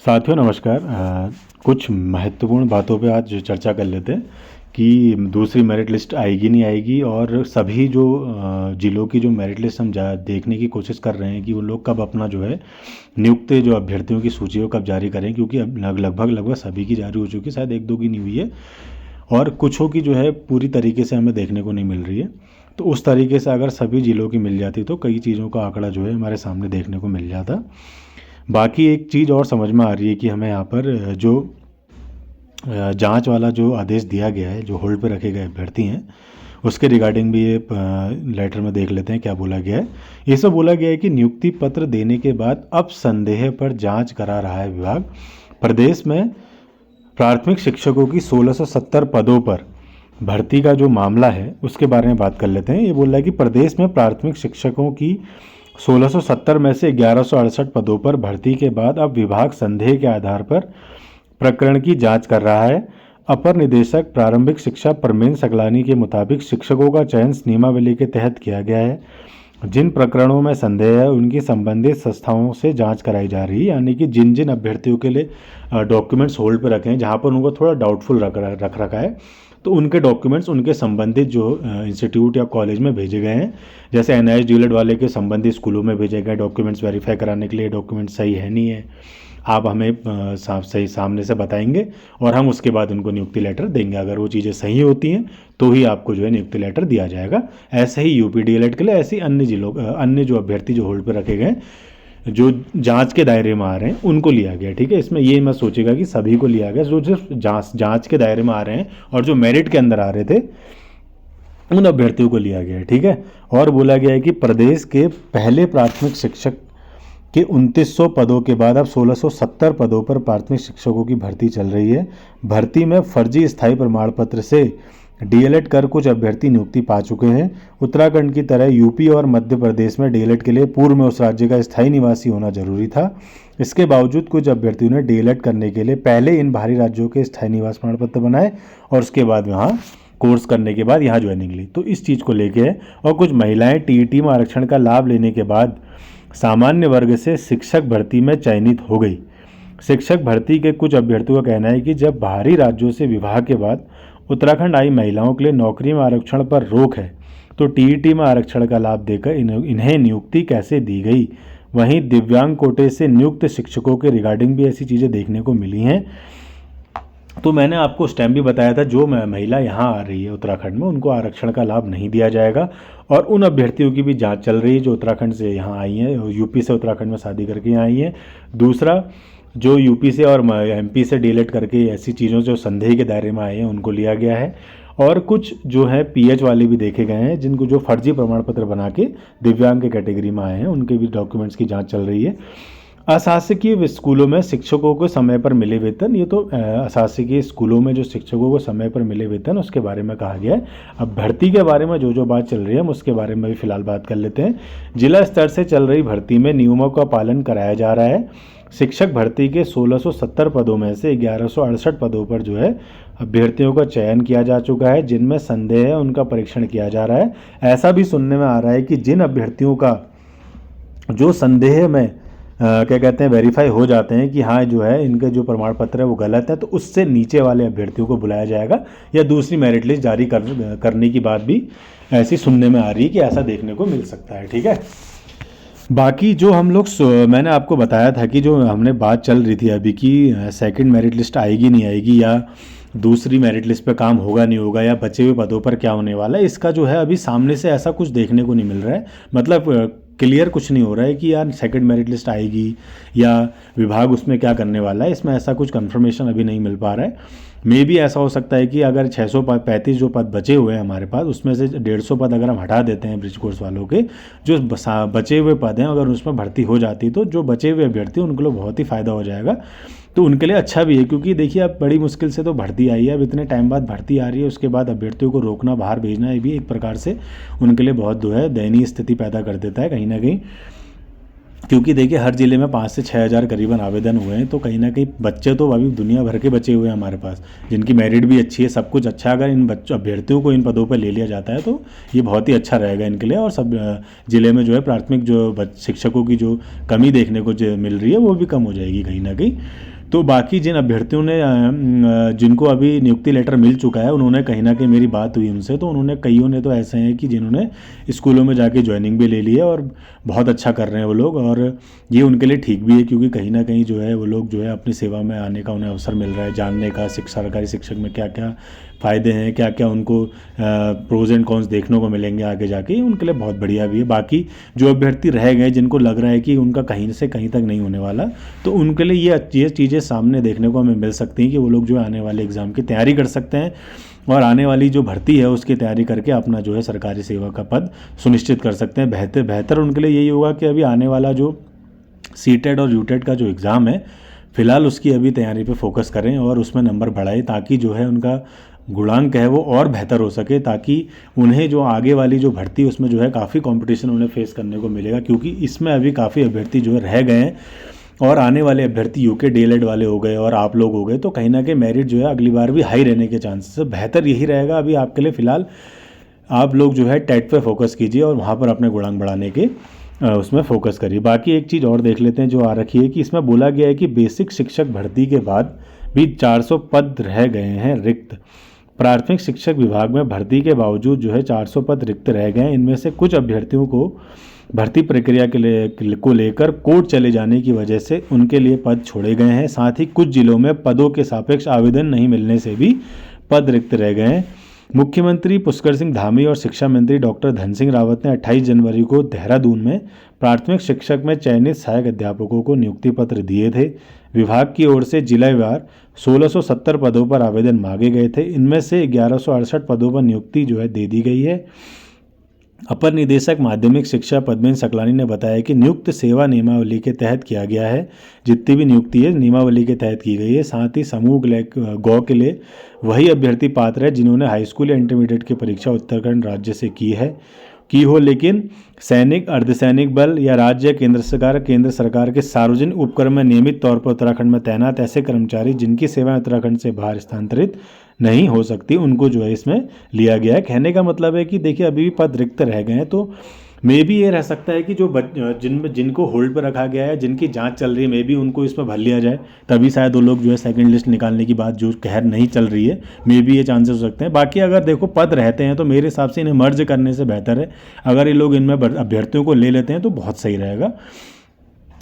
साथियों नमस्कार। कुछ महत्वपूर्ण बातों पे आज चर्चा कर लेते हैं कि दूसरी मेरिट लिस्ट आएगी नहीं आएगी, और सभी जो जिलों की जो मेरिट लिस्ट हम देखने की कोशिश कर रहे हैं कि उन लोग कब अपना जो है नियुक्त जो अभ्यर्थियों की सूची हो कब जारी करें, क्योंकि अब लगभग सभी की जारी हो चुकी है, शायद एक दो की नहीं हुई है और कुछों की जो है पूरी तरीके से हमें देखने को नहीं मिल रही है। तो उस तरीके से अगर सभी जिलों की मिल जाती तो कई चीज़ों का आंकड़ा जो है हमारे सामने देखने को मिल जाता। बाकी एक चीज़ और समझ में आ रही है कि हमें यहाँ पर जो जांच वाला जो आदेश दिया गया है, जो होल्ड पे रखे गए अभ्यर्थी हैं, उसके रिगार्डिंग भी ये लेटर में देख लेते हैं क्या बोला गया है। ये सब बोला गया है कि नियुक्ति पत्र देने के बाद अब संदेह पर जांच करा रहा है विभाग। प्रदेश में प्राथमिक शिक्षकों की 1670 पदों पर भर्ती का जो मामला है उसके बारे में बात कर लेते हैं। ये बोल रहा है कि प्रदेश में प्राथमिक शिक्षकों की 1670 में से 1168 पदों पर भर्ती के बाद अब विभाग संदेह के आधार पर प्रकरण की जांच कर रहा है। अपर निदेशक प्रारंभिक शिक्षा परमेन सकलानी के मुताबिक शिक्षकों का चयन नियमावली के तहत किया गया है। जिन प्रकरणों में संदेह है उनकी संबंधित संस्थाओं से जांच कराई जा रही है, यानी कि जिन जिन अभ्यर्थियों के लिए डॉक्यूमेंट्स होल्ड पर रखे हैं, जहां पर उनको थोड़ा डाउटफुल रख रखा है, तो उनके डॉक्यूमेंट्स उनके संबंधित जो इंस्टीट्यूट या कॉलेज में भेजे गए हैं। जैसे एनआईएस डीएलएड वाले के संबंधित स्कूलों में भेजे गए डॉक्यूमेंट्स वेरीफाई कराने के लिए डॉक्यूमेंट सही है नहीं है, आप हमें सही सामने से बताएंगे और हम उसके बाद उनको नियुक्ति लेटर देंगे। अगर वो चीज़ें सही होती हैं तो ही आपको जो है नियुक्ति लेटर दिया जाएगा। ऐसे ही यूपी डीएलएड के लिए, ऐसे ही अन्य जिलों अन्य जो अभ्यर्थी जो होल्ड पर रखे गए जो जांच के दायरे में आ रहे हैं उनको लिया गया। ठीक है, इसमें ये मत सोचेगा कि सभी को लिया गया। जो सिर्फ जांच के दायरे में आ रहे हैं और जो मेरिट के अंदर आ रहे थे उन अभ्यर्थियों को लिया गया है। ठीक है, और बोला गया है कि प्रदेश के पहले प्राथमिक शिक्षक के 2900 पदों के बाद अब 1670 पदों पर प्राथमिक शिक्षकों की भर्ती चल रही है। भर्ती में फर्जी स्थायी प्रमाण पत्र से डीएलएड कर कुछ अभ्यर्थी नियुक्ति पा चुके हैं। उत्तराखंड की तरह यूपी और मध्य प्रदेश में डीएलएड के लिए पूर्व में उस राज्य का स्थायी निवासी होना जरूरी था। इसके बावजूद कुछ अभ्यर्थियों ने डीएलएड करने के लिए पहले इन बाहरी राज्यों के स्थायी निवास प्रमाण पत्र बनाए और उसके बाद यहाँ कोर्स करने के बाद यहाँ ज्वाइनिंग ली। तो इस चीज़ को लेके है। और कुछ महिलाएं टीईटी में आरक्षण का लाभ लेने के बाद सामान्य वर्ग से शिक्षक भर्ती में चयनित हो गई। शिक्षक भर्ती के कुछ अभ्यर्थियों का कहना है कि जब बाहरी राज्यों से विवाह के बाद उत्तराखंड आई महिलाओं के लिए नौकरी में आरक्षण पर रोक है, तो टीईटी में आरक्षण का लाभ देकर इन्हें नियुक्ति कैसे दी गई। वहीं दिव्यांग कोटे से नियुक्त शिक्षकों के रिगार्डिंग भी ऐसी चीज़ें देखने को मिली हैं। तो मैंने आपको उस टाइम भी बताया था, जो महिला यहाँ आ रही है उत्तराखंड में उनको आरक्षण का लाभ नहीं दिया जाएगा। और उन अभ्यर्थियों की भी जांच चल रही है जो उत्तराखंड से यहाँ आई हैं, यूपी से उत्तराखंड में शादी करके यहाँ आई हैं। दूसरा, जो यूपी से और एमपी से डीएलएड करके ऐसी चीज़ों जो संदेह के दायरे में आए हैं उनको लिया गया है। और कुछ जो है पीएच वाले भी देखे गए हैं जिनको जो फर्जी प्रमाण पत्र बना के दिव्यांग के कैटेगरी में आए हैं, उनके भी डॉक्यूमेंट्स की जाँच चल रही है। अशासकीय स्कूलों में शिक्षकों को समय पर मिले वेतन, ये तो अशासकीय स्कूलों में जो शिक्षकों को समय पर मिले वेतन उसके बारे में कहा गया है। अब भर्ती के बारे में जो बात चल रही है हम उसके बारे में भी फिलहाल बात कर लेते हैं। जिला स्तर से चल रही भर्ती में नियमों का पालन कराया जा रहा है। शिक्षक भर्ती के 1670 पदों में से 1168 पदों पर जो है अभ्यर्थियों का चयन किया जा चुका है। जिनमें संदेह है उनका परीक्षण किया जा रहा है। ऐसा भी सुनने में आ रहा है कि जिन अभ्यर्थियों का जो संदेह में क्या कहते हैं वेरीफाई हो जाते हैं कि हाँ जो है इनके जो प्रमाण पत्र है वो गलत है, तो उससे नीचे वाले अभ्यर्थियों को बुलाया जाएगा या दूसरी मेरिट लिस्ट जारी करने की बात भी ऐसी सुनने में आ रही है कि ऐसा देखने को मिल सकता है। ठीक है, बाकी जो हम लोग मैंने आपको बताया था कि जो हमने बात चल रही थी अभी कि सेकंड मेरिट लिस्ट आएगी नहीं आएगी, या दूसरी मेरिट लिस्ट पे काम होगा नहीं होगा, या बचे हुए पदों पर क्या होने वाला है, इसका जो है अभी सामने से ऐसा कुछ देखने को नहीं मिल रहा है। मतलब क्लियर कुछ नहीं हो रहा है कि यार सेकंड मेरिट लिस्ट आएगी या विभाग उसमें क्या करने वाला है, इसमें ऐसा कुछ कंफर्मेशन अभी नहीं मिल पा रहा है। मे भी ऐसा हो सकता है कि अगर 635 जो पद बचे हुए हैं हमारे पास, उसमें से 150 पद अगर हम हटा देते हैं ब्रिज कोर्स वालों के, जो बचे हुए पद हैं अगर उसमें भर्ती हो जाती तो जो बचे हुए अभ्यर्थी उनके लिए बहुत ही फ़ायदा हो जाएगा। तो उनके लिए अच्छा भी है, क्योंकि देखिए अब बड़ी मुश्किल से तो भर्ती आई है, अब इतने टाइम बाद भर्ती आ रही है, उसके बाद अभ्यर्थियों को रोकना बाहर भेजना, ये भी एक प्रकार से उनके लिए बहुत जो है दयनीय स्थिति पैदा कर देता है कहीं ना कहीं। क्योंकि देखिए हर ज़िले में 5 से 6 हज़ार करीबन आवेदन हुए हैं, तो कहीं ना कहीं बच्चे तो अभी दुनिया भर के बचे हुए हैं हमारे पास, जिनकी मेरिट भी अच्छी है, सब कुछ अच्छा है। अगर इन बच्चों अभ्यर्थियों को इन पदों पर ले लिया जाता है तो ये बहुत ही अच्छा रहेगा इनके लिए, और सब ज़िले में जो है प्राथमिक जो शिक्षकों की जो कमी देखने को जो मिल रही है वो भी कम हो जाएगी कहीं ना कहीं। तो बाकी जिन अभ्यर्थियों ने जिनको अभी नियुक्ति लेटर मिल चुका है, उन्होंने कहीं ना कहीं मेरी बात हुई उनसे, तो उन्होंने कईयों ने तो ऐसे हैं कि जिन्होंने स्कूलों में जाके ज्वाइनिंग भी ले ली है और बहुत अच्छा कर रहे हैं वो लोग, और ये उनके लिए ठीक भी है, क्योंकि कहीं ना कहीं जो है वो लोग जो है अपनी सेवा में आने का उन्हें अवसर मिल रहा है, जानने का सरकारी शिक्षक में क्या क्या फ़ायदे हैं, क्या क्या उनको प्रोज एंड कॉन्स देखने को मिलेंगे आगे जाके, उनके लिए बहुत बढ़िया भी है। बाकी जो अभ्यर्थी रह गए जिनको लग रहा है कि उनका कहीं से कहीं तक नहीं होने वाला, तो उनके लिए ये चीज़ें सामने देखने को हमें मिल सकती हैं कि वो लोग जो आने वाले एग्ज़ाम की तैयारी कर सकते हैं और आने वाली जो भर्ती है उसकी तैयारी करके अपना जो है सरकारी सेवा का पद सुनिश्चित कर सकते हैं। बेहतर उनके लिए यही होगा कि अभी आने वाला जो सीटेट और यूटेट का जो एग्ज़ाम है, फ़िलहाल उसकी अभी तैयारी पे फोकस करें और उसमें नंबर बढ़ाएं, ताकि जो है उनका गुणांक है वो और बेहतर हो सके, ताकि उन्हें जो आगे वाली जो भर्ती उसमें जो है काफ़ी कंपटीशन उन्हें फेस करने को मिलेगा, क्योंकि इसमें अभी काफ़ी अभ्यर्थी जो है रह गए हैं और आने वाले अभ्यर्थी यूके डीएलएड वाले हो गए और आप लोग हो गए, तो कहीं ना कहीं मेरिट जो है अगली बार भी हाई रहने के चांसेस है। बेहतर यही रहेगा अभी आपके लिए फ़िलहाल आप लोग जो है टेट पे फोकस कीजिए और वहाँ पर अपने गुणांक बढ़ाने के उसमें फोकस करिए। बाकी एक चीज़ और देख लेते हैं जो आ रखी है कि इसमें बोला गया है कि बेसिक शिक्षक भर्ती के बाद भी 400 पद रह गए हैं रिक्त। प्राथमिक शिक्षक विभाग में भर्ती के बावजूद जो है 400 पद रिक्त रह गए हैं। इनमें से कुछ अभ्यर्थियों को भर्ती प्रक्रिया को लेकर कोर्ट चले जाने की वजह से उनके लिए पद छोड़े गए हैं। साथ ही कुछ जिलों में पदों के सापेक्ष आवेदन नहीं मिलने से भी पद रिक्त रह गए हैं। मुख्यमंत्री पुष्कर सिंह धामी और शिक्षा मंत्री डॉक्टर धन सिंह रावत ने 28 जनवरी को देहरादून में प्राथमिक शिक्षक में चयनित सहायक अध्यापकों को नियुक्ति पत्र दिए थे। विभाग की ओर से जिलावार 1670 पदों पर आवेदन मांगे गए थे। इनमें से 1168 पदों पर नियुक्ति जो है दे दी गई है। अपर निदेशक माध्यमिक शिक्षा पद्मेन्द्र सकलानी ने बताया कि नियुक्त सेवा नियमावली के तहत किया गया है। जितनी भी नियुक्ति है नियमावली के तहत की गई है। साथ ही समूह गौ के लिए वही अभ्यर्थी पात्र है जिन्होंने हाई स्कूल या इंटरमीडिएट की परीक्षा उत्तराखंड राज्य से की हो, लेकिन सैनिक, अर्धसैनिक बल या राज्य केंद्र सरकार के सार्वजनिक उपक्रम में नियमित तौर पर उत्तराखंड में तैनात ऐसे कर्मचारी जिनकी सेवाएं उत्तराखंड से बाहर स्थानांतरित नहीं हो सकती, उनको जो है इसमें लिया गया है। कहने का मतलब है कि देखिए अभी भी पद रिक्त रह गए हैं, तो मे भी ये रह सकता है कि जो जिनको होल्ड पर रखा गया है, जिनकी जांच चल रही है, मे भी उनको इसमें भर लिया जाए, तभी शायद वो लोग जो है सेकंड लिस्ट निकालने की बात जो कहर नहीं चल रही है, मे भी ये चांसेस हो सकते हैं। बाकी अगर देखो पद रहते हैं तो मेरे हिसाब से इन्हें मर्ज करने से बेहतर है अगर ये लोग इनमें अभ्यर्थियों को ले लेते हैं तो बहुत सही रहेगा,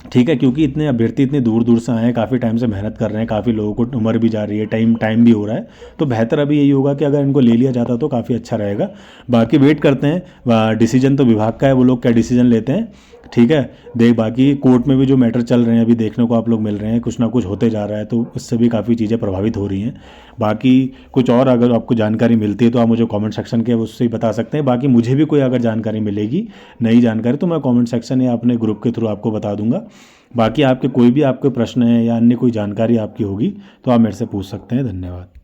ठीक है। क्योंकि इतने अभ्यर्थी इतने दूर दूर से आए हैं, काफ़ी टाइम से मेहनत कर रहे हैं, काफ़ी लोगों को उम्र भी जा रही है, टाइम भी हो रहा है, तो बेहतर अभी यही होगा कि अगर इनको ले लिया जाता तो काफ़ी अच्छा रहेगा। बाकी वेट करते हैं, डिसीजन तो विभाग का है, वो लोग क्या डिसीजन लेते हैं, ठीक है। बाकी कोर्ट में भी जो मैटर चल रहे हैं अभी देखने को आप लोग मिल रहे हैं, कुछ ना कुछ होते जा रहा है, तो उससे भी काफ़ी चीज़ें प्रभावित हो रही हैं। बाकी कुछ और अगर आपको जानकारी मिलती है तो आप मुझे कमेंट सेक्शन के उससे ही बता सकते हैं। बाकी मुझे भी कोई अगर जानकारी मिलेगी, नई जानकारी, तो मैं कमेंट सेक्शन या अपने ग्रुप के थ्रू आपको बता दूंगा। बाकी आपके कोई भी आपके प्रश्न हैं या अन्य कोई जानकारी आपकी होगी तो आप मेरे से पूछ सकते हैं। धन्यवाद।